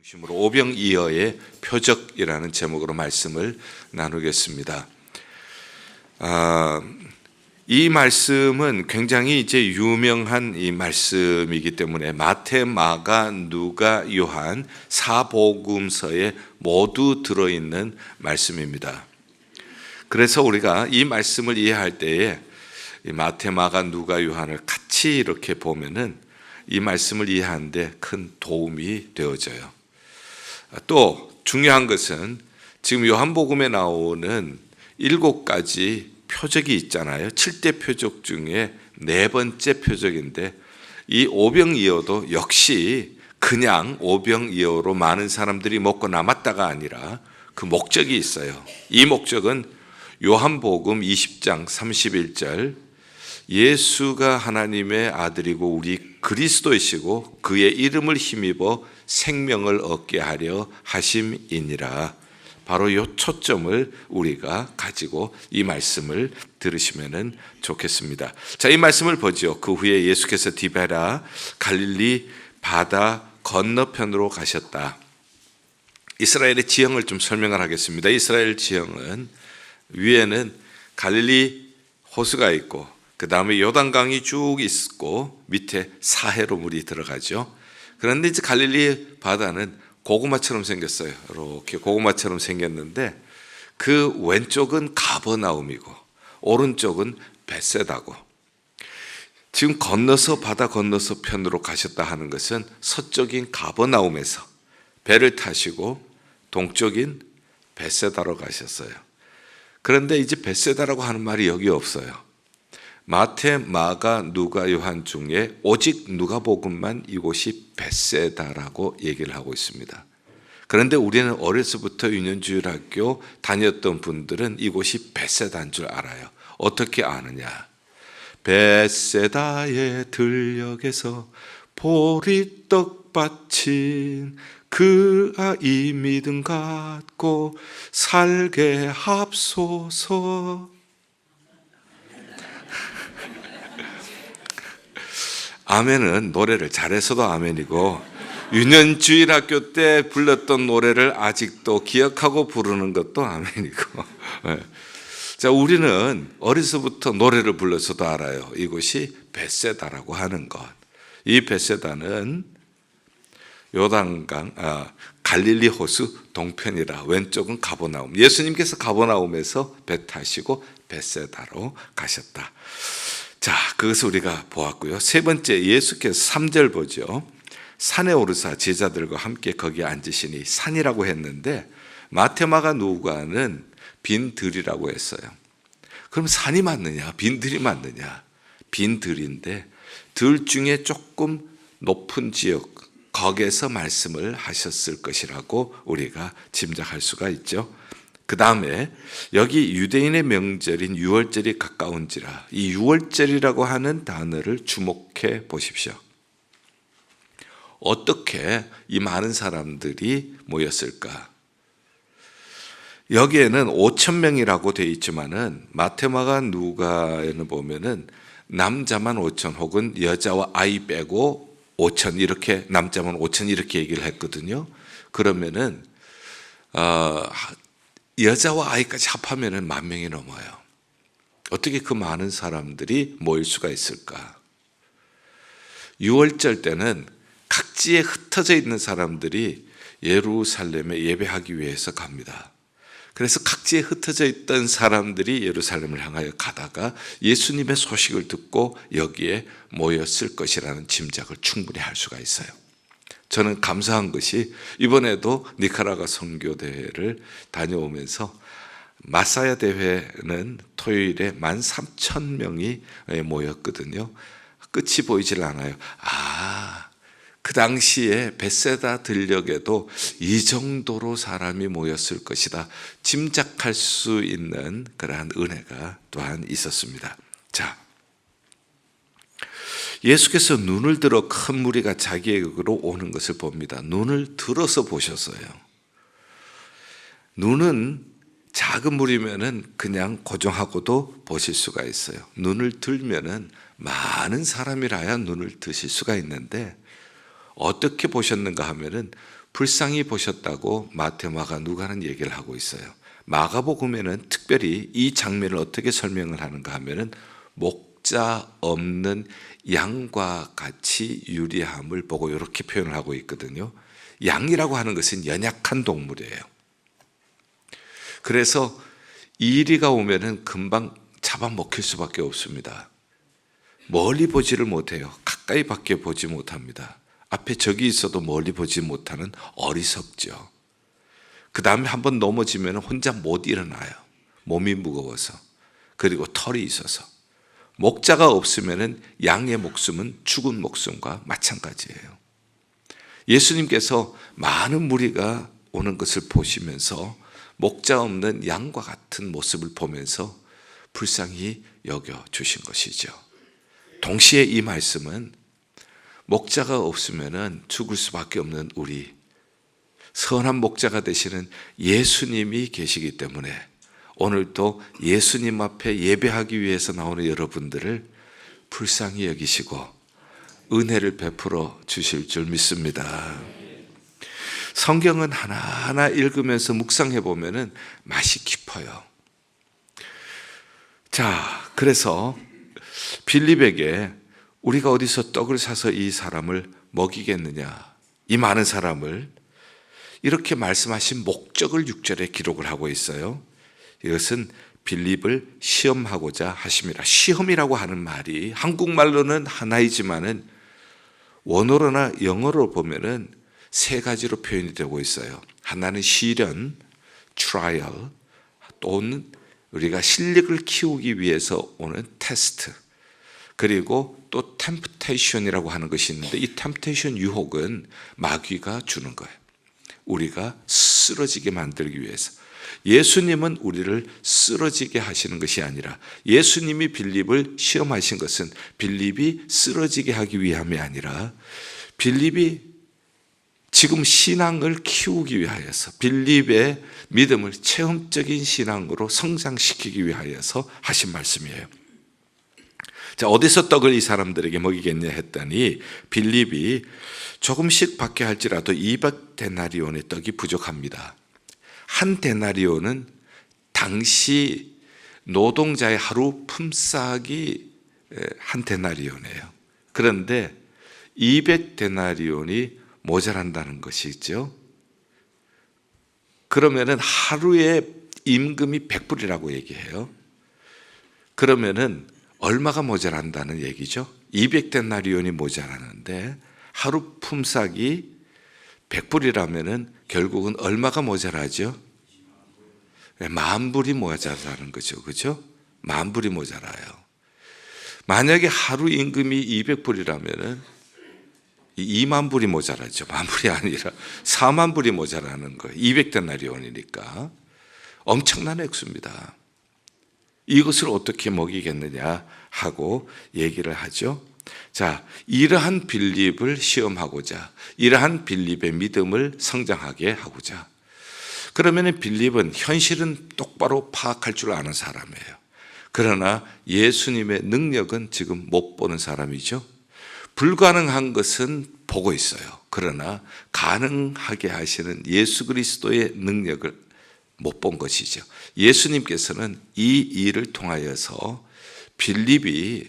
중심으로 오병이어의 표적이라는 제목으로 말씀을 나누겠습니다. 이 말씀은 굉장히 이제 유명한 이 말씀이기 때문에 마태, 마가, 누가, 요한 사복음서에 모두 들어있는 말씀입니다. 그래서 우리가 이 말씀을 이해할 때에 이 마태, 마가, 누가, 요한을 같이 이렇게 보면은 이 말씀을 이해하는데 큰 도움이 되어져요. 또 중요한 것은 지금 요한복음에 나오는 7가지 표적이 있잖아요. 7대 표적 중에 4번째 표적인데 이 오병이어도 역시 그냥 오병이어로 많은 사람들이 먹고 남았다가 아니라 그 목적이 있어요. 이 목적은 요한복음 20장 31절 예수가 하나님의 아들이고 우리 그리스도이시고 그의 이름을 힘입어 생명을 얻게 하려 하심이니라. 바로 이 초점을 우리가 가지고 이 말씀을 들으시면 좋겠습니다. 자, 이 말씀을 보죠. 그 후에 예수께서 디베라 갈릴리 바다 건너편으로 가셨다. 이스라엘의 지형을 좀 설명을 하겠습니다. 이스라엘 지형은 위에는 갈릴리 호수가 있고 그 다음에 요단강이 쭉 있고 밑에 사해로 물이 들어가죠. 그런데 이제 갈릴리 바다는 고구마처럼 생겼어요. 이렇게 고구마처럼 생겼는데 그 왼쪽은 가버나움이고 오른쪽은 벳세다고. 지금 건너서 바다 건너서 편으로 가셨다 하는 것은 서쪽인 가버나움에서 배를 타시고 동쪽인 벳세다로 가셨어요. 그런데 이제 벳세다라고 하는 말이 여기 없어요. 마태, 마가, 누가, 요한 중에 오직 누가복음만 이곳이 벳세다라고 얘기를 하고 있습니다. 그런데 우리는 어려서부터 유년주일학교 다녔던 분들은 이곳이 벳세다인 줄 알아요. 어떻게 아느냐? 벳세다의 들녘에서 보리떡 바친 그 아이 믿음 갖고 살게 합소서. 아멘은 노래를 잘해서도 아멘이고 유년주일학교 때 불렀던 노래를 아직도 기억하고 부르는 것도 아멘이고. 자, 우리는 어려서부터 노래를 불러서도 알아요. 이곳이 벳세다라고 하는 것. 이 벳세다는 요단강, 갈릴리 호수 동편이라 왼쪽은 가버나움. 예수님께서 가버나움에서 배 타시고 벳세다로 가셨다. 자, 그것을 우리가 보았고요. 세 번째, 예수께서 3절 보죠. 산에 오르사 제자들과 함께 거기에 앉으시니 산이라고 했는데 마테마가 누가는 빈 들이라고 했어요. 그럼 산이 맞느냐? 빈 들이 맞느냐? 빈 들인데 들 중에 조금 높은 지역 거기에서 말씀을 하셨을 것이라고 우리가 짐작할 수가 있죠. 그 다음에 여기 유대인의 명절인 유월절이 가까운지라 이 유월절이라고 하는 단어를 주목해 보십시오. 어떻게 이 많은 사람들이 모였을까? 여기에는 5,000명이라고 되어 있지만은 마테마가 누가에는 보면은 남자만 5,000 혹은 여자와 아이 빼고 5,000 이렇게 남자만 5,000 이렇게 얘기를 했거든요. 그러면은 여자와 아이까지 합하면은 10,000명이 넘어요. 어떻게 그 많은 사람들이 모일 수가 있을까? 6월절 때는 각지에 흩어져 있는 사람들이 예루살렘에 예배하기 위해서 갑니다. 그래서 각지에 흩어져 있던 사람들이 예루살렘을 향하여 가다가 예수님의 소식을 듣고 여기에 모였을 것이라는 짐작을 충분히 할 수가 있어요. 저는 감사한 것이 이번에도 니카라과 선교대회를 다녀오면서 마사야 대회는 토요일에 13,000명이 모였거든요. 끝이 보이질 않아요. 그 당시에 벳세다 들녘에도 이 정도로 사람이 모였을 것이다. 짐작할 수 있는 그러한 은혜가 또한 있었습니다. 자, 예수께서 눈을 들어 큰 무리가 자기에게로 오는 것을 봅니다. 눈을 들어서 보셨어요. 눈은 작은 무리면은 그냥 고정하고도 보실 수가 있어요. 눈을 들면은 많은 사람이라야 눈을 드실 수가 있는데 어떻게 보셨는가 하면은 불쌍히 보셨다고 마태, 마가, 누가는 얘기를 하고 있어요. 마가복음에는 특별히 이 장면을 어떻게 설명을 하는가 하면은 목자 없는 양과 같이 유리함을 보고 이렇게 표현을 하고 있거든요. 양이라고 하는 것은 연약한 동물이에요. 그래서 이리가 오면은 금방 잡아먹힐 수밖에 없습니다. 멀리 보지를 못해요. 가까이밖에 보지 못합니다. 앞에 적이 있어도 멀리 보지 못하는 어리석죠. 그 다음에 한번 넘어지면 혼자 못 일어나요. 몸이 무거워서. 그리고 털이 있어서. 목자가 없으면 양의 목숨은 죽은 목숨과 마찬가지예요. 예수님께서 많은 무리가 오는 것을 보시면서 목자 없는 양과 같은 모습을 보면서 불쌍히 여겨주신 것이죠. 동시에 이 말씀은 목자가 없으면 죽을 수밖에 없는 우리 선한 목자가 되시는 예수님이 계시기 때문에 오늘도 예수님 앞에 예배하기 위해서 나오는 여러분들을 불쌍히 여기시고 은혜를 베풀어 주실 줄 믿습니다. 성경은 하나하나 읽으면서 묵상해 보면은 맛이 깊어요. 자, 그래서 빌립에게 우리가 어디서 떡을 사서 이 사람을 먹이겠느냐, 이 많은 사람을, 이렇게 말씀하신 목적을 6절에 기록을 하고 있어요. 이것은 빌립을 시험하고자 하심이라. 시험이라고 하는 말이 한국말로는 하나이지만은 원어로나 영어로 보면은 세 가지로 표현이 되고 있어요. 하나는 시련, trial, 또는 우리가 실력을 키우기 위해서 오는 테스트, 그리고 또 temptation이라고 하는 것이 있는데 이 temptation, 유혹은 마귀가 주는 거예요. 우리가 쓰러지게 만들기 위해서. 예수님은 우리를 쓰러지게 하시는 것이 아니라, 예수님이 빌립을 시험하신 것은 빌립이 쓰러지게 하기 위함이 아니라 빌립이 지금 신앙을 키우기 위하여서, 빌립의 믿음을 체험적인 신앙으로 성장시키기 위하여서 하신 말씀이에요. 자, 어디서 떡을 이 사람들에게 먹이겠냐 했더니 빌립이 조금씩 받게 할지라도 200데나리온의 떡이 부족합니다. 한 데나리온은 당시 노동자의 하루 품삯이 한 데나리온이에요. 그런데 200데나리온이 모자란다는 것이죠. 그러면은 하루에 임금이 100불이라고 얘기해요. 그러면은 얼마가 모자란다는 얘기죠? 200데나리온이 모자라는데 하루 품삯이 100불이라면은 결국은 얼마가 모자라죠? 10,000불이 모자라는 거죠. 그죠? 10,000불이 모자라요. 만약에 하루 임금이 200불이라면은 20,000불이 모자라죠. 10,000불이 아니라 40,000불이 모자라는 거예요. 200데나리온이니까. 엄청난 액수입니다. 이것을 어떻게 먹이겠느냐 하고 얘기를 하죠. 자, 이러한 빌립을 시험하고자, 이러한 빌립의 믿음을 성장하게 하고자. 그러면 빌립은 현실은 똑바로 파악할 줄 아는 사람이에요. 그러나 예수님의 능력은 지금 못 보는 사람이죠. 불가능한 것은 보고 있어요. 그러나 가능하게 하시는 예수 그리스도의 능력을 못 본 것이죠. 예수님께서는 이 일을 통하여서 빌립이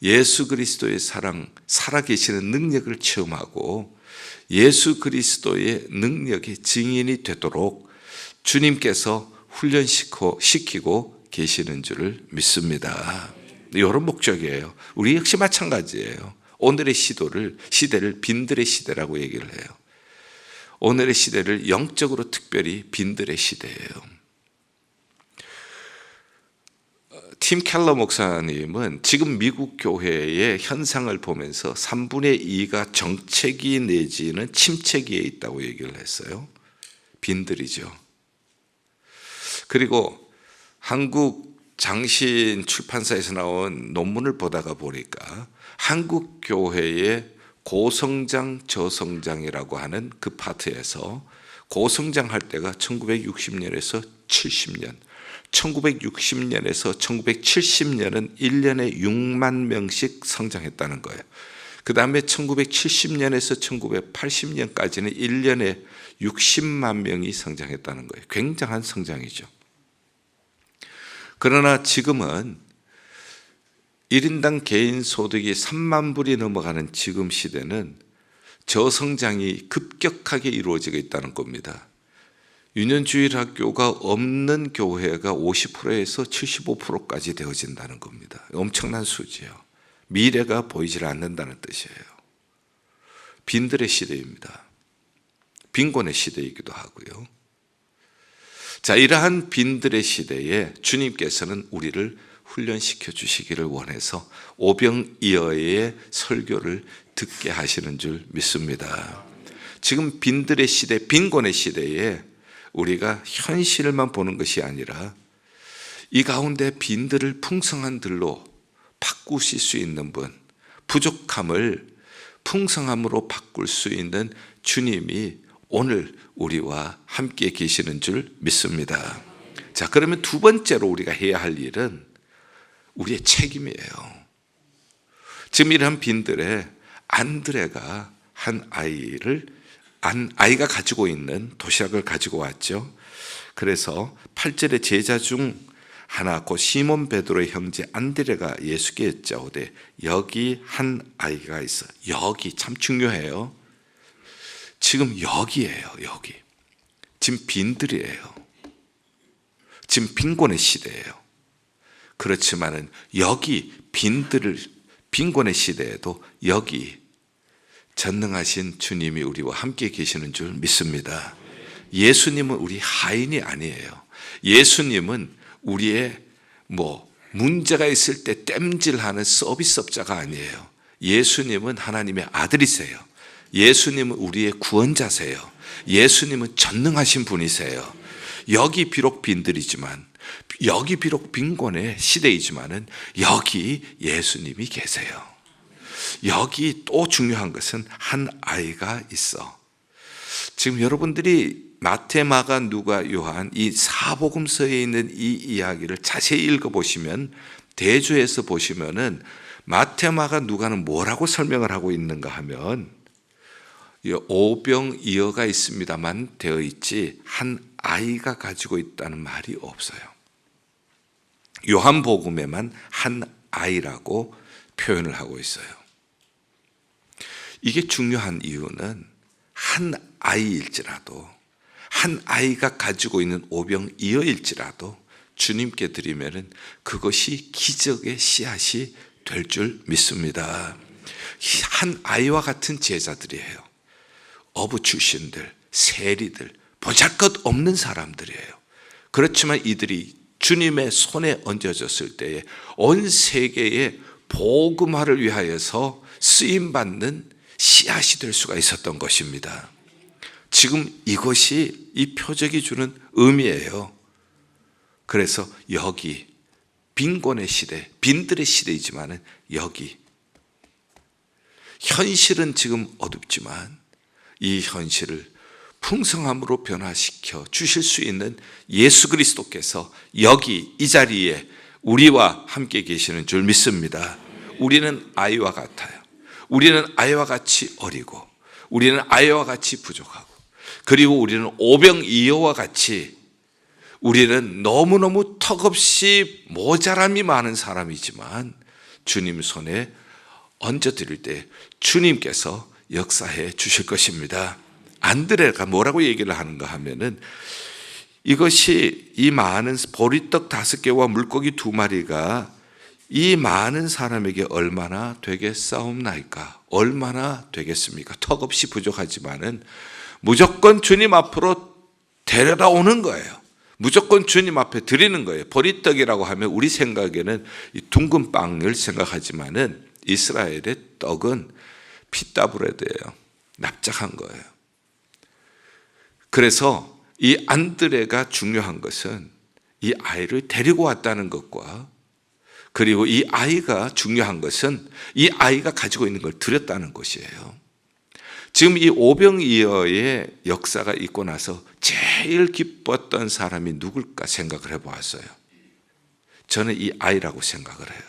예수 그리스도의 사랑, 살아계시는 능력을 체험하고 예수 그리스도의 능력의 증인이 되도록 주님께서 훈련시키고 계시는 줄을 믿습니다. 이런 목적이에요. 우리 역시 마찬가지예요. 오늘의 시대를 빈들의 시대라고 얘기를 해요. 오늘의 시대를 영적으로 특별히 빈들의 시대예요. 팀 켈러 목사님은 지금 미국 교회의 현상을 보면서 3분의 2가 정체기 내지는 침체기에 있다고 얘기를 했어요. 빈들이죠. 그리고 한국 장신 출판사에서 나온 논문을 보다가 보니까 한국 교회의 고성장 저성장이라고 하는 그 파트에서 고성장할 때가 1960년에서 70년, 1960년에서 1970년은 1년에 6만 명씩 성장했다는 거예요. 그 다음에 1970년에서 1980년까지는 1년에 60만 명이 성장했다는 거예요. 굉장한 성장이죠. 그러나 지금은 1인당 개인 소득이 3만 불이 넘어가는 지금 시대는 저성장이 급격하게 이루어지고 있다는 겁니다. 유년주일 학교가 없는 교회가 50%에서 75%까지 되어진다는 겁니다. 엄청난 수지예요. 미래가 보이질 않는다는 뜻이에요. 빈들의 시대입니다. 빈곤의 시대이기도 하고요. 자, 이러한 빈들의 시대에 주님께서는 우리를 훈련시켜 주시기를 원해서 오병이어의 설교를 듣게 하시는 줄 믿습니다. 지금 빈들의 시대, 빈곤의 시대에 우리가 현실만 보는 것이 아니라 이 가운데 빈들을 풍성한 들로 바꾸실 수 있는 분, 부족함을 풍성함으로 바꿀 수 있는 주님이 오늘 우리와 함께 계시는 줄 믿습니다. 자, 그러면 두 번째로 우리가 해야 할 일은 우리의 책임이에요. 지금 이러한 빈들에 안드레가 한 아이가 가지고 있는 도시락을 가지고 왔죠. 그래서 8절에 제자 중 하나 곧 시몬 베드로의 형제 안드레가 예수께 여짜오되 여기 한 아이가 있어. 여기 참 중요해요. 지금 여기예요. 여기. 지금 빈들이에요. 지금 빈곤의 시대예요. 그렇지만은 여기 빈곤의 시대에도 여기 전능하신 주님이 우리와 함께 계시는 줄 믿습니다. 예수님은 우리 하인이 아니에요. 예수님은 우리의 문제가 있을 때 땜질하는 서비스업자가 아니에요. 예수님은 하나님의 아들이세요. 예수님은 우리의 구원자세요. 예수님은 전능하신 분이세요. 여기 비록 빈들이지만, 여기 비록 빈곤의 시대이지만은 여기 예수님이 계세요. 여기 또 중요한 것은 한 아이가 있어. 지금 여러분들이 마태, 마가, 누가, 요한 이 사복음서에 있는 이 이야기를 자세히 읽어보시면, 대조해서 보시면은 마태, 마가, 누가는 뭐라고 설명을 하고 있는가 하면 오병이어가 있습니다만 되어 있지 한 아이가 가지고 있다는 말이 없어요. 요한복음에만 한 아이라고 표현을 하고 있어요. 이게 중요한 이유는 한 아이일지라도, 한 아이가 가지고 있는 오병이어일지라도 주님께 드리면은 그것이 기적의 씨앗이 될 줄 믿습니다. 한 아이와 같은 제자들이에요. 어부 출신들, 세리들, 보잘것없는 사람들이에요. 그렇지만 이들이 주님의 손에 얹어졌을 때에 온 세계의 복음화를 위하여서 쓰임받는 씨앗이 될 수가 있었던 것입니다. 지금 이것이 이 표적이 주는 의미예요. 그래서 여기 빈곤의 시대, 빈들의 시대이지만 여기 현실은 지금 어둡지만 이 현실을 풍성함으로 변화시켜 주실 수 있는 예수 그리스도께서 여기 이 자리에 우리와 함께 계시는 줄 믿습니다. 우리는 아이와 같아요. 우리는 아이와 같이 어리고, 우리는 아이와 같이 부족하고, 그리고 우리는 오병이어와 같이 우리는 너무너무 턱없이 모자람이 많은 사람이지만 주님 손에 얹어드릴 때 주님께서 역사해 주실 것입니다. 안드레가 뭐라고 얘기를 하는가 하면은 이것이 이 많은 보리떡 5개와 물고기 2마리가 이 많은 사람에게 얼마나 되겠사옵나이까? 얼마나 되겠습니까? 턱없이 부족하지만은 무조건 주님 앞으로 데려다 오는 거예요. 무조건 주님 앞에 드리는 거예요. 보리떡이라고 하면 우리 생각에는 이 둥근 빵을 생각하지만은 이스라엘의 떡은 피타브레드예요. 납작한 거예요. 그래서 이 안드레가 중요한 것은 이 아이를 데리고 왔다는 것과, 그리고 이 아이가 중요한 것은 이 아이가 가지고 있는 걸 드렸다는 것이에요. 지금 이 오병이어의 역사가 있고 나서 제일 기뻤던 사람이 누굴까 생각을 해보았어요. 저는 이 아이라고 생각을 해요.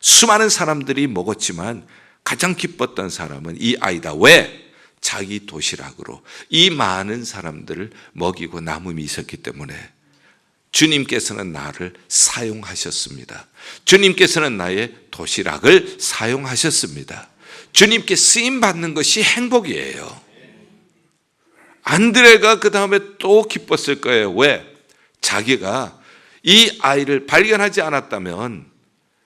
수많은 사람들이 먹었지만 가장 기뻤던 사람은 이 아이다. 왜? 자기 도시락으로 이 많은 사람들을 먹이고 남음이 있었기 때문에 주님께서는 나를 사용하셨습니다. 주님께서는 나의 도시락을 사용하셨습니다. 주님께 쓰임받는 것이 행복이에요. 안드레가 그 다음에 또 기뻤을 거예요. 왜? 자기가 이 아이를 발견하지 않았다면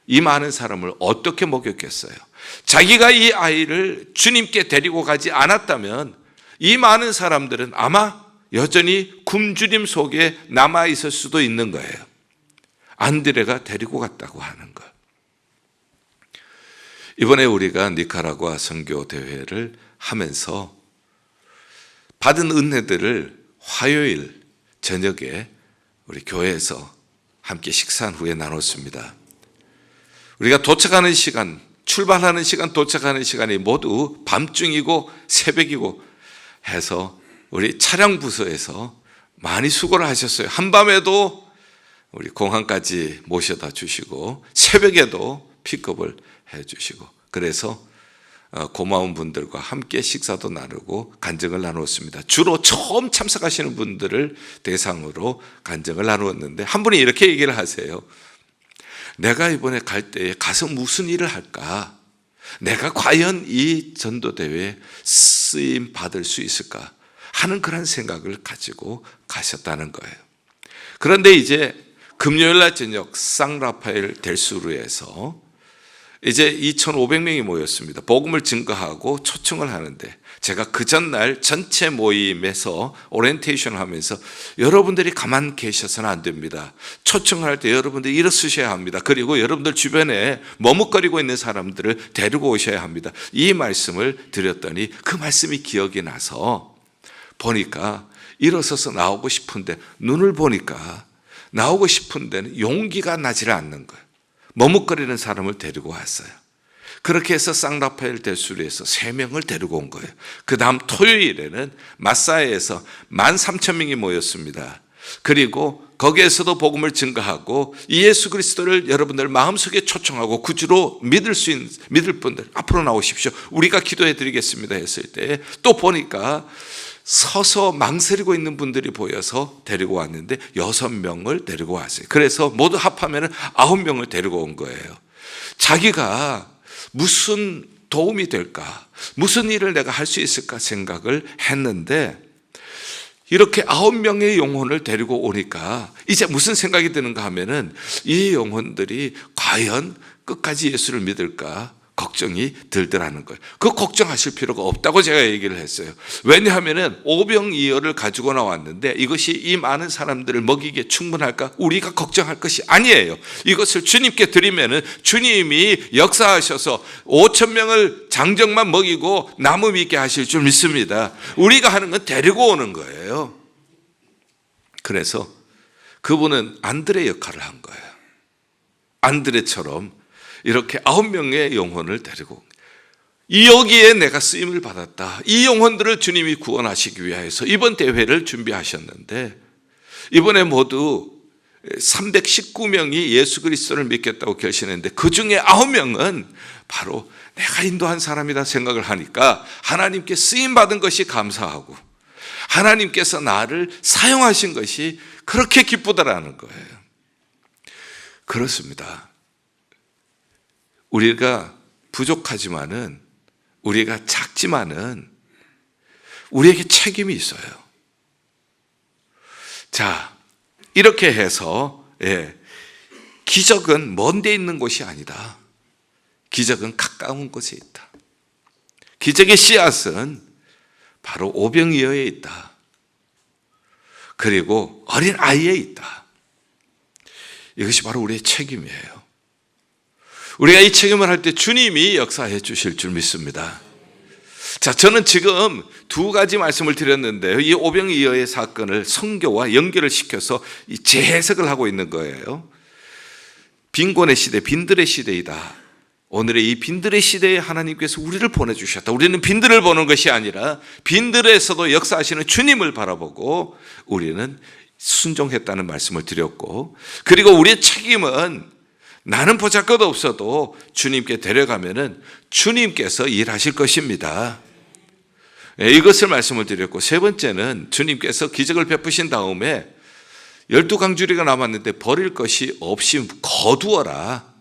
이 많은 사람을 어떻게 먹였겠어요? 자기가 이 아이를 주님께 데리고 가지 않았다면 이 많은 사람들은 아마 여전히 굶주림 속에 남아 있을 수도 있는 거예요. 안드레가 데리고 갔다고 하는 것. 이번에 우리가 니카라구아 선교 대회를 하면서 받은 은혜들을 화요일 저녁에 우리 교회에서 함께 식사한 후에 나눴습니다. 우리가 도착하는 시간, 출발하는 시간, 도착하는 시간이 모두 밤중이고 새벽이고 해서 우리 차량 부서에서 많이 수고를 하셨어요. 한밤에도 우리 공항까지 모셔다 주시고 새벽에도 픽업을 해 주시고 그래서 고마운 분들과 함께 식사도 나누고 간증을 나누었습니다. 주로 처음 참석하시는 분들을 대상으로 간증을 나누었는데 한 분이 이렇게 얘기를 하세요. 내가 이번에 갈 때에 가서 무슨 일을 할까? 내가 과연 이 전도대회에 쓰임 받을 수 있을까? 하는 그런 생각을 가지고 가셨다는 거예요. 그런데 이제 금요일 날 저녁 상라파엘 델수르에서 이제 2,500명이 모였습니다. 복음을 증거하고 초청을 하는데 제가 그 전날 전체 모임에서 오리엔테이션을 하면서 여러분들이 가만 계셔서는 안 됩니다. 초청을 할 때 여러분들이 일어서셔야 합니다. 그리고 여러분들 주변에 머뭇거리고 있는 사람들을 데리고 오셔야 합니다. 이 말씀을 드렸더니 그 말씀이 기억이 나서 보니까 일어서서 나오고 싶은데 눈을 보니까 나오고 싶은 데는 용기가 나지를 않는 거예요. 머뭇거리는 사람을 데리고 왔어요. 그렇게 해서 쌍라파엘 대수리에서 3명을 데리고 온 거예요. 그 다음 토요일에는 마사에에서 13,000명이 모였습니다. 그리고 거기에서도 복음을 증거하고 이 예수 그리스도를 여러분들 마음속에 초청하고 구주로 믿을 분들 앞으로 나오십시오. 우리가 기도해 드리겠습니다 했을 때 또 보니까 서서 망설이고 있는 분들이 보여서 데리고 왔는데 6명을 데리고 왔어요. 그래서 모두 합하면 9명을 데리고 온 거예요. 자기가 무슨 도움이 될까? 무슨 일을 내가 할 수 있을까 생각을 했는데 이렇게 9명의 영혼을 데리고 오니까 이제 무슨 생각이 드는가 하면은 이 영혼들이 과연 끝까지 예수를 믿을까? 걱정이 들더라는 거예요. 그 걱정하실 필요가 없다고 제가 얘기를 했어요. 왜냐하면 오병이어를 가지고 나왔는데 이것이 이 많은 사람들을 먹이기에 충분할까? 우리가 걱정할 것이 아니에요. 이것을 주님께 드리면은 주님이 역사하셔서 5,000명을 장정만 먹이고 남음 있게 하실 줄 믿습니다. 우리가 하는 건 데리고 오는 거예요. 그래서 그분은 안드레 역할을 한 거예요. 안드레처럼 이렇게 9명의 영혼을 데리고 여기에 내가 쓰임을 받았다. 이 영혼들을 주님이 구원하시기 위해서 이번 대회를 준비하셨는데 이번에 모두 319명이 예수 그리스도를 믿겠다고 결심했는데 그 중에 9명은 바로 내가 인도한 사람이다 생각을 하니까 하나님께 쓰임받은 것이 감사하고 하나님께서 나를 사용하신 것이 그렇게 기쁘다라는 거예요. 그렇습니다. 우리가 부족하지만은 우리가 작지만은 우리에게 책임이 있어요. 자, 이렇게 해서 기적은 먼 데 있는 곳이 아니다. 기적은 가까운 곳에 있다. 기적의 씨앗은 바로 오병이어에 있다. 그리고 어린 아이에 있다. 이것이 바로 우리의 책임이에요. 우리가 이 책임을 할 때 주님이 역사해 주실 줄 믿습니다. 자, 저는 지금 2가지 말씀을 드렸는데요. 이 오병이어의 사건을 성교와 연결을 시켜서 재해석을 하고 있는 거예요. 빈곤의 시대, 빈들의 시대이다. 오늘의 이 빈들의 시대에 하나님께서 우리를 보내주셨다. 우리는 빈들을 보는 것이 아니라 빈들에서도 역사하시는 주님을 바라보고 우리는 순종했다는 말씀을 드렸고, 그리고 우리의 책임은 나는 보잘것 없어도 주님께 데려가면은 주님께서 일하실 것입니다. 이것을 말씀을 드렸고, 세 번째는 주님께서 기적을 베푸신 다음에 12강주리가 남았는데 버릴 것이 없이 거두어라.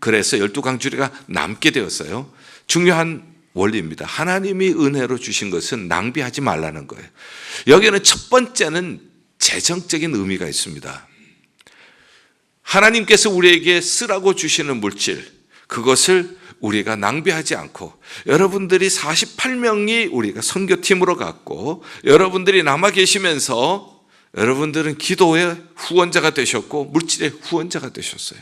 그래서 12강주리가 남게 되었어요. 중요한 원리입니다. 하나님이 은혜로 주신 것은 낭비하지 말라는 거예요. 여기는 첫 번째는 재정적인 의미가 있습니다. 하나님께서 우리에게 쓰라고 주시는 물질, 그것을 우리가 낭비하지 않고, 여러분들이 48명이 우리가 선교팀으로 갔고, 여러분들이 남아 계시면서 여러분들은 기도의 후원자가 되셨고 물질의 후원자가 되셨어요.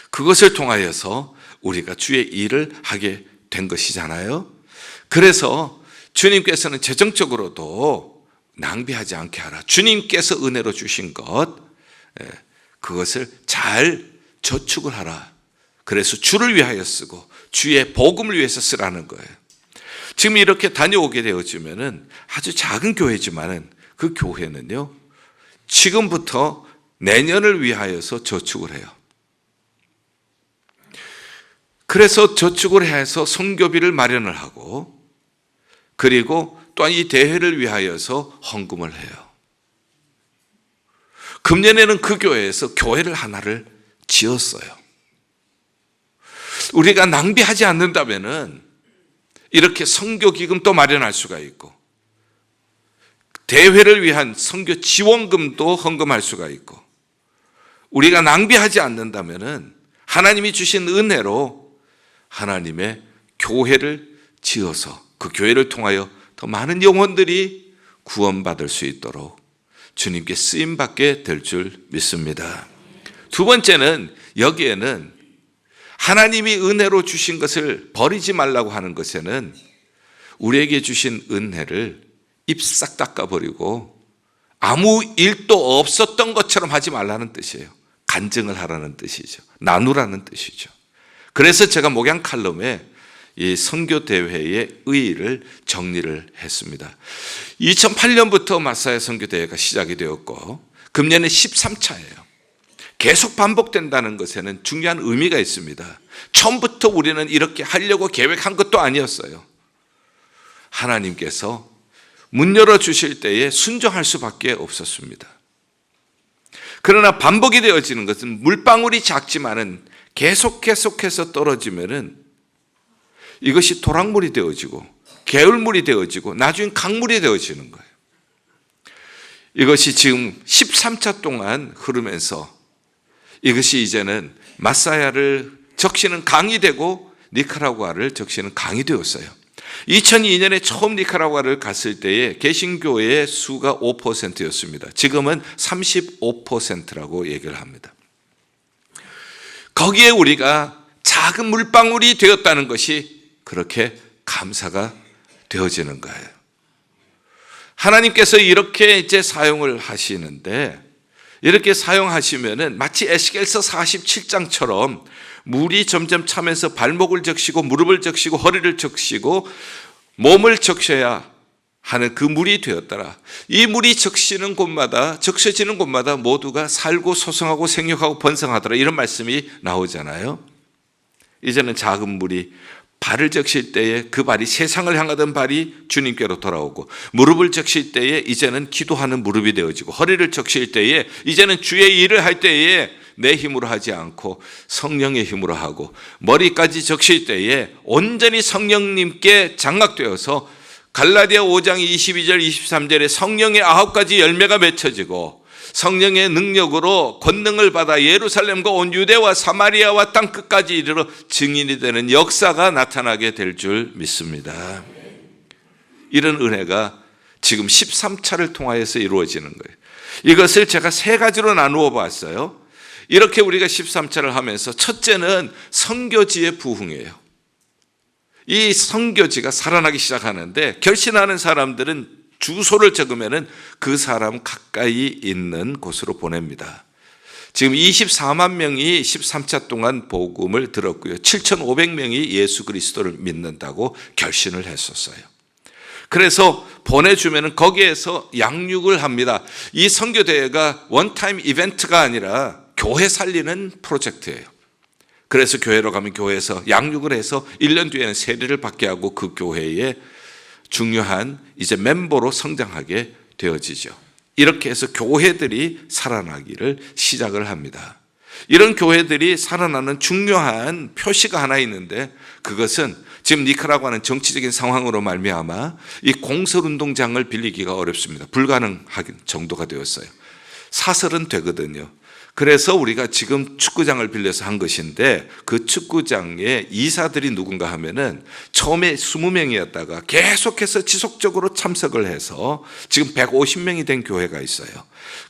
그것을 통하여서 우리가 주의 일을 하게 된 것이잖아요. 그래서 주님께서는 재정적으로도 낭비하지 않게 하라. 주님께서 은혜로 주신 것, 그것을 잘 저축을 하라. 그래서 주를 위하여 쓰고 주의 복음을 위해서 쓰라는 거예요. 지금 이렇게 다녀오게 되어지면은 아주 작은 교회지만은 그 교회는요, 지금부터 내년을 위하여서 저축을 해요. 그래서 저축을 해서 선교비를 마련을 하고, 그리고 또한 이 대회를 위하여서 헌금을 해요. 금년에는 그 교회에서 교회를 하나를 지었어요. 우리가 낭비하지 않는다면은 이렇게 선교기금도 마련할 수가 있고, 대회를 위한 선교 지원금도 헌금할 수가 있고, 우리가 낭비하지 않는다면은 하나님이 주신 은혜로 하나님의 교회를 지어서 그 교회를 통하여 더 많은 영혼들이 구원받을 수 있도록 주님께 쓰임받게 될 줄 믿습니다. 두 번째는, 여기에는 하나님이 은혜로 주신 것을 버리지 말라고 하는 것에는 우리에게 주신 은혜를 입싹 닦아버리고 아무 일도 없었던 것처럼 하지 말라는 뜻이에요. 간증을 하라는 뜻이죠. 나누라는 뜻이죠. 그래서 제가 목양 칼럼에 이 선교대회의 의의를 정리를 했습니다. 2008년부터 마사야 선교대회가 시작이 되었고 금년에 13차예요. 계속 반복된다는 것에는 중요한 의미가 있습니다. 처음부터 우리는 이렇게 하려고 계획한 것도 아니었어요. 하나님께서 문 열어주실 때에 순종할 수밖에 없었습니다. 그러나 반복이 되어지는 것은 물방울이 작지만은 계속해서 떨어지면은 이것이 토락물이 되어지고 개울물이 되어지고 나중에 강물이 되어지는 거예요. 이것이 지금 13차 동안 흐르면서 이것이 이제는 마사야를 적시는 강이 되고 니카라구아를 적시는 강이 되었어요. 2002년에 처음 니카라구아를 갔을 때에 개신교의 수가 5%였습니다. 지금은 35%라고 얘기를 합니다. 거기에 우리가 작은 물방울이 되었다는 것이 그렇게 감사가 되어지는 거예요. 하나님께서 이렇게 이제 사용을 하시는데, 이렇게 사용하시면은 마치 에스겔서 47장처럼 물이 점점 차면서 발목을 적시고 무릎을 적시고 허리를 적시고 몸을 적셔야 하는 그 물이 되었더라. 이 물이 적시는 곳마다, 적셔지는 곳마다 모두가 살고 소성하고 생육하고 번성하더라. 이런 말씀이 나오잖아요. 이제는 작은 물이 발을 적실 때에 그 발이 세상을 향하던 발이 주님께로 돌아오고, 무릎을 적실 때에 이제는 기도하는 무릎이 되어지고, 허리를 적실 때에 이제는 주의 일을 할 때에 내 힘으로 하지 않고 성령의 힘으로 하고, 머리까지 적실 때에 온전히 성령님께 장악되어서 갈라디아 5장 22절 23절에 성령의 9가지 열매가 맺혀지고 성령의 능력으로 권능을 받아 예루살렘과 온 유대와 사마리아와 땅 끝까지 이르러 증인이 되는 역사가 나타나게 될 줄 믿습니다. 이런 은혜가 지금 13차를 통하여서 이루어지는 거예요. 이것을 제가 세 가지로 나누어 봤어요. 이렇게 우리가 13차를 하면서 첫째는 선교지의 부흥이에요. 이 선교지가 살아나기 시작하는데 결신하는 사람들은 주소를 적으면은 그 사람 가까이 있는 곳으로 보냅니다. 지금 24만 명이 13차 동안 복음을 들었고요. 7,500명이 예수 그리스도를 믿는다고 결신을 했었어요. 그래서 보내주면은 거기에서 양육을 합니다. 이 선교대회가 원타임 이벤트가 아니라 교회 살리는 프로젝트예요. 그래서 교회로 가면 교회에서 양육을 해서 1년 뒤에는 세례를 받게 하고 그 교회의 중요한 이제 멤버로 성장하게 되어지죠. 이렇게 해서 교회들이 살아나기를 시작을 합니다. 이런 교회들이 살아나는 중요한 표시가 하나 있는데, 그것은 지금 니카라과는 정치적인 상황으로 말미암아 이 공설운동장을 빌리기가 어렵습니다. 불가능한 정도가 되었어요. 사설은 되거든요. 그래서 우리가 지금 축구장을 빌려서 한 것인데, 그 축구장의 이사들이 누군가 하면은 처음에 20명이었다가 계속해서 지속적으로 참석을 해서 지금 150명이 된 교회가 있어요.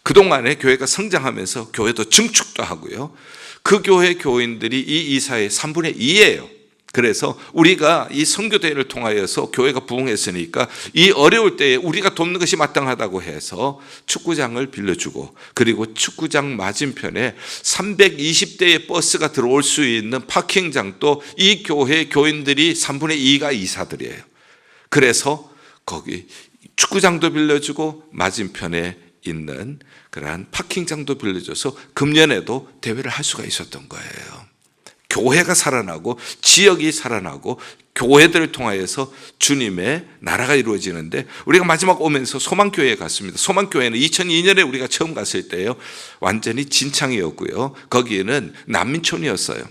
그동안에 교회가 성장하면서 교회도 증축도 하고요. 그 교회 교인들이 이 이사의 3분의 2예요. 그래서 우리가 이 선교대회를 통하여서 교회가 부흥했으니까 이 어려울 때에 우리가 돕는 것이 마땅하다고 해서 축구장을 빌려주고, 그리고 축구장 맞은편에 320대의 버스가 들어올 수 있는 파킹장도 이 교회 교인들이 3분의 2가 이사들이에요. 그래서 거기 축구장도 빌려주고 맞은편에 있는 그러한 파킹장도 빌려줘서 금년에도 대회를 할 수가 있었던 거예요. 교회가 살아나고 지역이 살아나고 교회들을 통하여서 주님의 나라가 이루어지는데, 우리가 마지막 오면서 소망교회에 갔습니다. 소망교회는 2002년에 우리가 처음 갔을 때요, 완전히 진창이었고요. 거기에는 난민촌이었어요.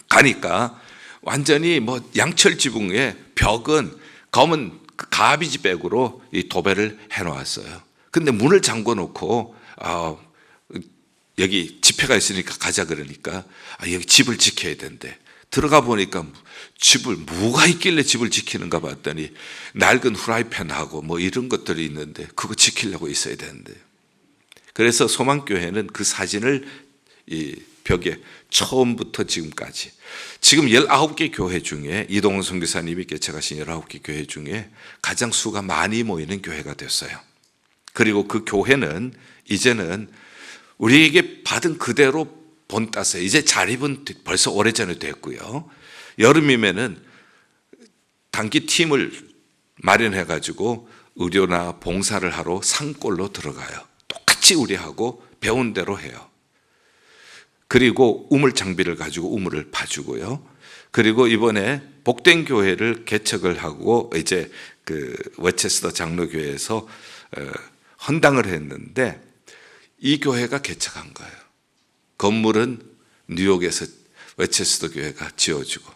가니까 완전히 뭐 양철 지붕에 벽은 검은 가비지백으로 이 도배를 해놓았어요. 근데 문을 잠궈 놓고 여기 집회가 있으니까 가자 그러니까 여기 집을 지켜야 된대. 들어가 보니까 집을 뭐가 있길래 집을 지키는가 봤더니 낡은 후라이팬하고 뭐 이런 것들이 있는데 그거 지키려고 있어야 되는데. 그래서 소망교회는 그 사진을 이 벽에 처음부터 지금까지 지금 19개 교회 중에 이동훈 선교사님이 개척하신 19개 교회 중에 가장 수가 많이 모이는 교회가 됐어요. 그리고 그 교회는 이제는 우리에게 받은 그대로 본따서 이제 자립은 벌써 오래전에 됐고요. 여름이면은 단기 팀을 마련해 가지고 의료나 봉사를 하러 산골로 들어가요. 똑같이 우리하고 배운 대로 해요. 그리고 우물 장비를 가지고 우물을 파주고요. 그리고 이번에 복된 교회를 개척을 하고 이제 그 워체스터 장로교회에서 헌당을 했는데, 이 교회가 개척한 거예요. 건물은 뉴욕에서 워체스터 교회가 지어주고,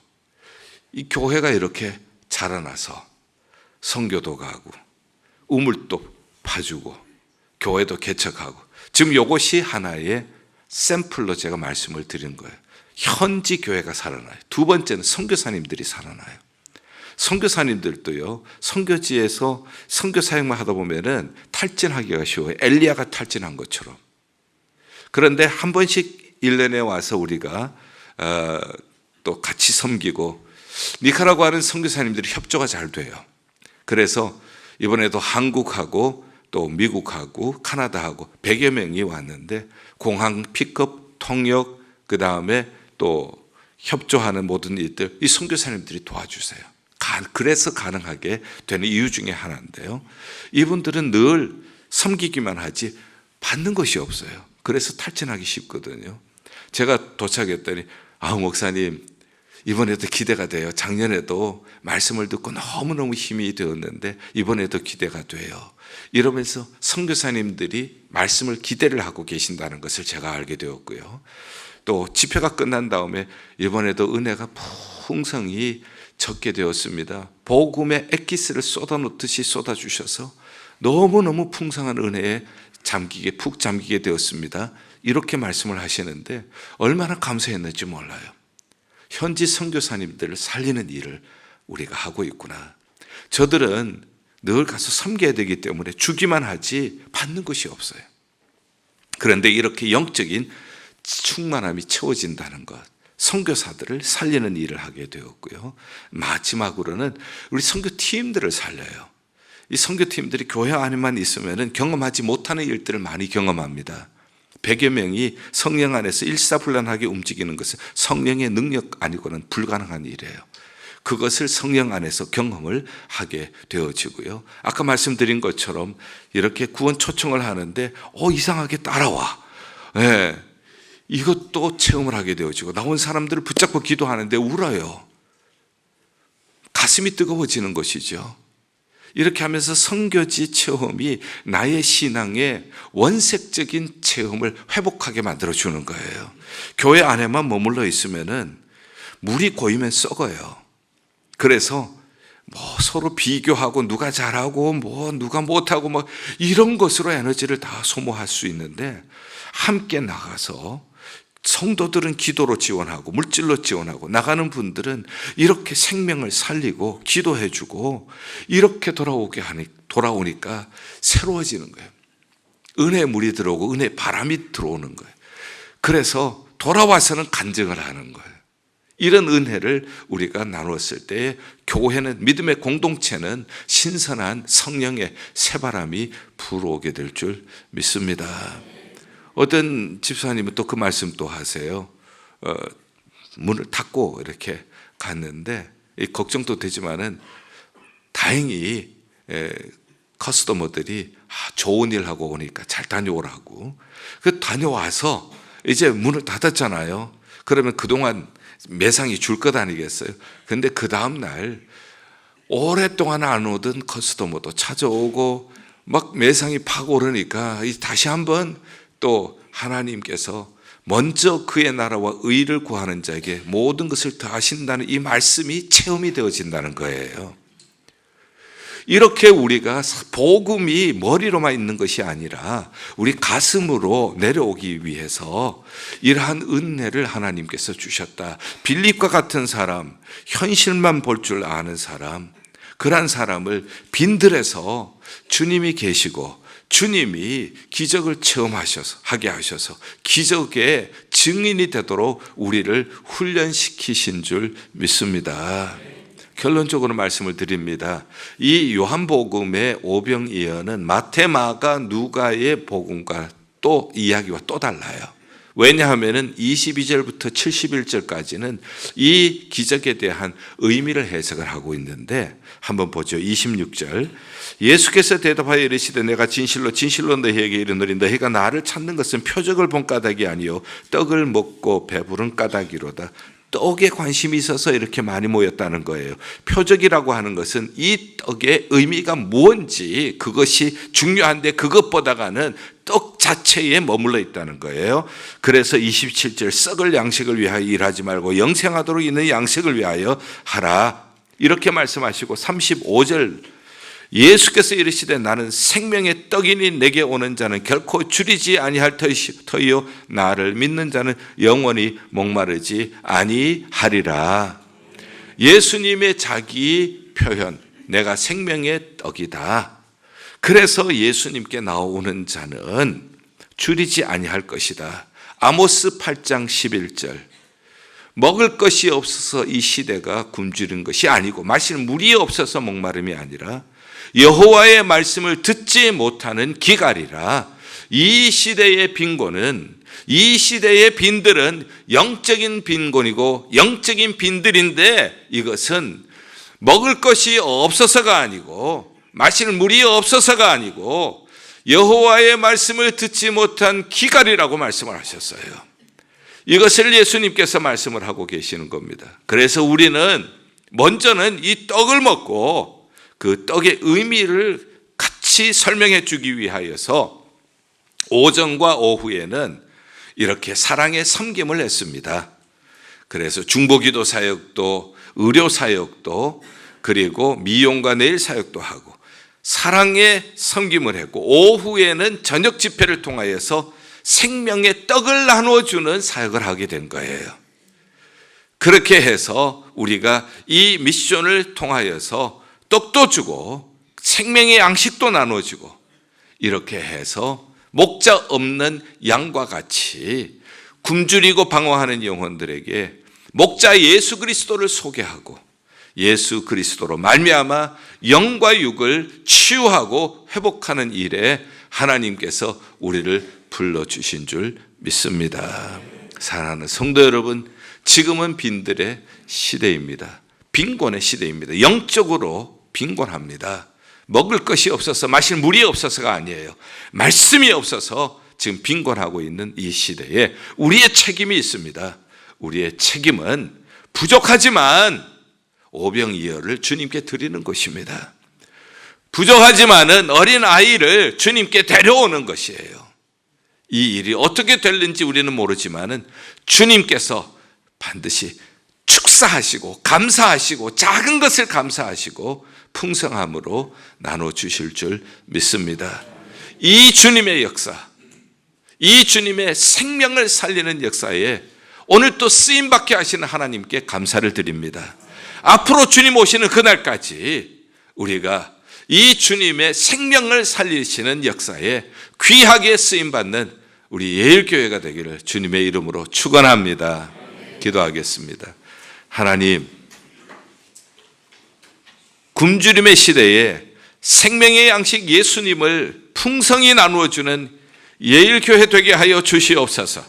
이 교회가 이렇게 자라나서 선교도 가고 우물도 파주고 교회도 개척하고, 지금 이것이 하나의 샘플로 제가 말씀을 드린 거예요. 현지 교회가 살아나요. 두 번째는 선교사님들이 살아나요. 선교사님들도요, 선교지에서 선교 사역만 하다 보면은 탈진하기가 쉬워요. 엘리야가 탈진한 것처럼. 그런데 한 번씩 1년에 와서 우리가 또 같이 섬기고, 니카라과는 선교사님들이 협조가 잘 돼요. 그래서 이번에도 한국하고 또 미국하고 카나다하고 100여 명이 왔는데, 공항 픽업, 통역, 그 다음에 또 협조하는 모든 일들 이 선교사님들이 도와주세요. 그래서 가능하게 되는 이유 중에 하나인데요, 이분들은 늘 섬기기만 하지 받는 것이 없어요. 그래서 탈진하기 쉽거든요. 제가 도착했더니 목사님 이번에도 기대가 돼요. 작년에도 말씀을 듣고 너무너무 힘이 되었는데 이번에도 기대가 돼요. 이러면서 선교사님들이 말씀을 기대를 하고 계신다는 것을 제가 알게 되었고요. 또 집회가 끝난 다음에 이번에도 은혜가 풍성히 적게 되었습니다. 복음의 엑기스를 쏟아놓듯이 쏟아주셔서 너무너무 풍성한 은혜에 푹 잠기게 되었습니다. 이렇게 말씀을 하시는데 얼마나 감사했는지 몰라요. 현지 선교사님들을 살리는 일을 우리가 하고 있구나. 저들은 늘 가서 섬겨야 되기 때문에 주기만 하지 받는 것이 없어요. 그런데 이렇게 영적인 충만함이 채워진다는 것, 선교사들을 살리는 일을 하게 되었고요. 마지막으로는 우리 선교팀들을 살려요. 이 선교팀들이 교회 안에만 있으면 경험하지 못하는 일들을 많이 경험합니다. 100여 명이 성령 안에서 일사불란하게 움직이는 것은 성령의 능력 아니고는 불가능한 일이에요. 그것을 성령 안에서 경험을 하게 되어지고요. 아까 말씀드린 것처럼 이렇게 구원 초청을 하는데 이상하게 따라와. 네. 이것도 체험을 하게 되어지고 나온 사람들을 붙잡고 기도하는데 울어요. 가슴이 뜨거워지는 것이죠. 이렇게 하면서 선교지 체험이 나의 신앙의 원색적인 체험을 회복하게 만들어주는 거예요. 교회 안에만 머물러 있으면은 물이 고이면 썩어요. 그래서 서로 비교하고 누가 잘하고 누가 못하고 이런 것으로 에너지를 다 소모할 수 있는데, 함께 나가서 성도들은 기도로 지원하고 물질로 지원하고 나가는 분들은 이렇게 생명을 살리고 기도해주고 이렇게 돌아오니까 새로워지는 거예요. 은혜의 물이 들어오고 은혜의 바람이 들어오는 거예요. 그래서 돌아와서는 간증을 하는 거예요. 이런 은혜를 우리가 나누었을 때 교회는, 믿음의 공동체는 신선한 성령의 새바람이 불어오게 될 줄 믿습니다. 어떤 집사님은 또 그 말씀 또 하세요. 문을 닫고 이렇게 갔는데 걱정도 되지만은 다행히 커스터머들이 좋은 일 하고 오니까 잘 다녀오라고. 그 다녀와서 이제 문을 닫았잖아요. 그러면 그동안 매상이 줄 것 아니겠어요? 근데 그 다음날 오랫동안 안 오던 커스터머도 찾아오고 막 매상이 파고 오르니까 다시 한번 또 하나님께서 먼저 그의 나라와 의를 구하는 자에게 모든 것을 더하신다는 이 말씀이 체험이 되어진다는 거예요. 이렇게 우리가 복음이 머리로만 있는 것이 아니라 우리 가슴으로 내려오기 위해서 이러한 은혜를 하나님께서 주셨다. 빌립과 같은 사람, 현실만 볼 줄 아는 사람, 그러한 사람을 빈들에서 주님이 계시고 주님이 기적을 하게 하셔서 기적의 증인이 되도록 우리를 훈련시키신 줄 믿습니다. 결론적으로 말씀을 드립니다. 이 요한복음의 오병이어는 마태, 마가, 누가의 복음과 또 이야기와 또 달라요. 왜냐하면 22절부터 71절까지는 이 기적에 대한 의미를 해석을 하고 있는데, 한번 보죠. 26절. 예수께서 대답하여 이르시되 내가 진실로 진실로 너희에게 이르노니 너희가 나를 찾는 것은 표적을 본 까닭이 아니요 떡을 먹고 배부른 까닭이로다. 떡에 관심이 있어서 이렇게 많이 모였다는 거예요. 표적이라고 하는 것은 이 떡의 의미가 뭔지 그것이 중요한데 그것보다가는 떡 자체에 머물러 있다는 거예요. 그래서 27절 썩을 양식을 위하여 일하지 말고 영생하도록 있는 양식을 위하여 하라, 이렇게 말씀하시고 35절 예수께서 이르시되 나는 생명의 떡이니 내게 오는 자는 결코 줄이지 아니할 터이요 나를 믿는 자는 영원히 목마르지 아니하리라. 예수님의 자기 표현, 내가 생명의 떡이다. 그래서 예수님께 나오는 자는 줄이지 아니할 것이다. 아모스 8장 11절. 먹을 것이 없어서 이 시대가 굶주린 것이 아니고 마실 물이 없어서 목마름이 아니라 여호와의 말씀을 듣지 못하는 기갈이라. 이 시대의 빈곤은, 이 시대의 빈들은 영적인 빈곤이고 영적인 빈들인데 이것은 먹을 것이 없어서가 아니고 마실 물이 없어서가 아니고 여호와의 말씀을 듣지 못한 기갈이라고 말씀을 하셨어요. 이것을 예수님께서 말씀을 하고 계시는 겁니다. 그래서 우리는 먼저는 이 떡을 먹고 그 떡의 의미를 같이 설명해 주기 위하여서 오전과 오후에는 이렇게 사랑의 섬김을 했습니다. 그래서 중보기도 사역도, 의료 사역도, 그리고 미용과 네일 사역도 하고 사랑의 섬김을 했고, 오후에는 저녁 집회를 통하여서 생명의 떡을 나눠주는 사역을 하게 된 거예요. 그렇게 해서 우리가 이 미션을 통하여서 떡도 주고 생명의 양식도 나눠주고 이렇게 해서 목자 없는 양과 같이 굶주리고 방황하는 영혼들에게 목자 예수 그리스도를 소개하고 예수 그리스도로 말미암아 영과 육을 치유하고 회복하는 일에 하나님께서 우리를 불러주신 줄 믿습니다. 사랑하는 성도 여러분, 지금은 빈들의 시대입니다. 빈곤의 시대입니다. 영적으로 빈곤합니다. 먹을 것이 없어서, 마실 물이 없어서가 아니에요. 말씀이 없어서 지금 빈곤하고 있는 이 시대에 우리의 책임이 있습니다. 우리의 책임은 부족하지만 오병이어를 주님께 드리는 것입니다. 부족하지만은 어린 아이를 주님께 데려오는 것이에요. 이 일이 어떻게 될는지 우리는 모르지만은 주님께서 반드시 축사하시고 감사하시고 작은 것을 감사하시고 풍성함으로 나눠주실 줄 믿습니다. 이 주님의 역사, 이 주님의 생명을 살리는 역사에 오늘 또 쓰임받게 하시는 하나님께 감사를 드립니다. 앞으로 주님 오시는 그날까지 우리가 이 주님의 생명을 살리시는 역사에 귀하게 쓰임받는 우리 예일교회가 되기를 주님의 이름으로 축원합니다. 기도하겠습니다. 하나님, 굶주림의 시대에 생명의 양식 예수님을 풍성히 나누어주는 예일교회 되게 하여 주시옵소서.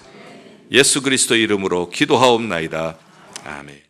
예수 그리스도 이름으로 기도하옵나이다. 아멘.